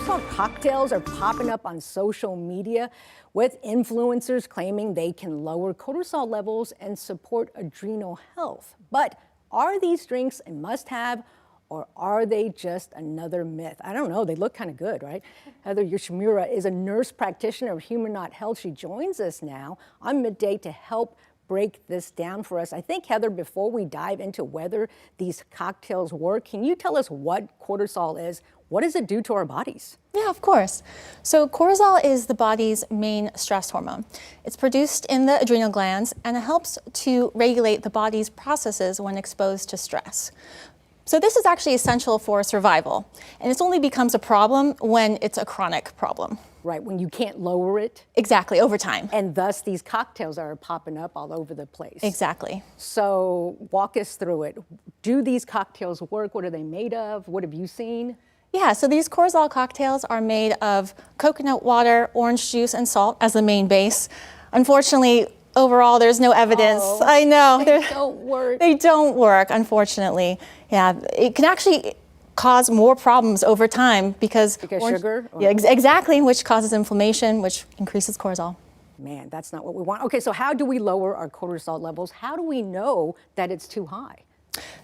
cortisol cocktails are popping up on social media with influencers claiming they can lower cortisol levels and support adrenal health. But are these drinks a must-have, or are they just another myth? I don't know. They look kind of good, right? Heather Yoshimura is a nurse practitioner of Human Not Health. She joins us now on Midday to help break this down for us. I think, Heather, before we dive into whether these cocktails work, can you tell us what cortisol is? What does it do to our bodies? Yeah, of course. So cortisol is the body's main stress hormone. It's produced in the adrenal glands, and it helps to regulate the body's processes when exposed to stress. So this is actually essential for survival, and it only becomes a problem when it's a chronic problem. Right, when you can't lower it. Exactly, over time. And thus these cocktails are popping up all over the place. Exactly. So walk us through it. Do these cocktails work? What are they made of? What have you seen? Yeah, so these cortisol cocktails are made of coconut water, orange juice, and salt as the main base. Unfortunately, overall, there's no evidence. Oh, I know. They don't work. They don't work, unfortunately. Yeah, it can actually cause more problems over time because sugar? Yeah, exactly, which causes inflammation, which increases cortisol. Man, that's not what we want. Okay, so how do we lower our cortisol levels? How do we know that it's too high?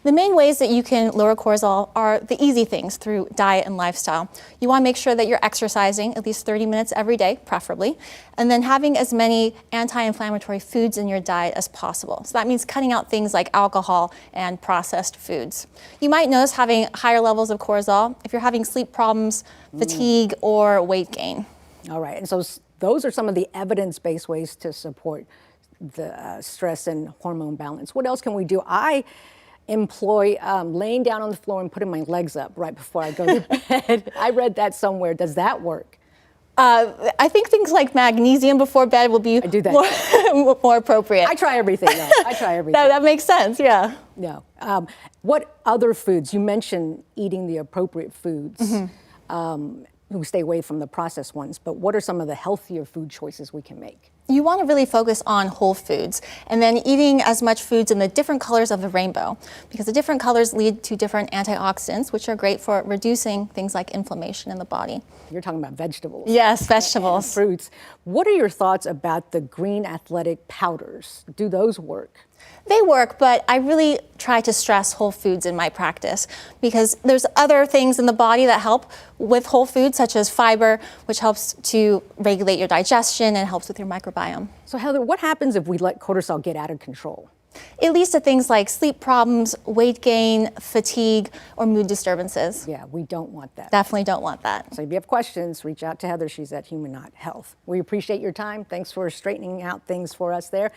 The main ways that you can lower cortisol are the easy things through diet and lifestyle. You want to make sure that you're exercising at least 30 minutes every day, preferably, and then having as many anti-inflammatory foods in your diet as possible. So that means cutting out things like alcohol and processed foods. You might notice having higher levels of cortisol if you're having sleep problems, fatigue, or weight gain. All right, and so those are some of the evidence-based ways to support the stress and hormone balance. What else can we do? I employ laying down on the floor and putting my legs up right before I go to bed. I read that somewhere. Does that work? I think things like magnesium before bed will be more appropriate. I try everything, though. I try everything. That makes sense, yeah. No. What other foods? You mentioned eating the appropriate foods. We stay away from the processed ones, but what are some of the healthier food choices we can make? You want to really focus on whole foods and then eating as much foods in the different colors of the rainbow, because the different colors lead to different antioxidants, which are great for reducing things like inflammation in the body. You're talking about vegetables. Yes, vegetables. And fruits. What are your thoughts about the green athletic powders? Do those work? They work, but I really try to stress whole foods in my practice because there's other things in the body that help with whole foods, such as fiber, which helps to regulate your digestion and helps with your microbiome. So Heather, what happens if we let cortisol get out of control? It leads to things like sleep problems, weight gain, fatigue, or mood disturbances. Yeah, we don't want that. Definitely don't want that. So if you have questions, reach out to Heather. She's at Human Not Health. We appreciate your time. Thanks for straightening out things for us there.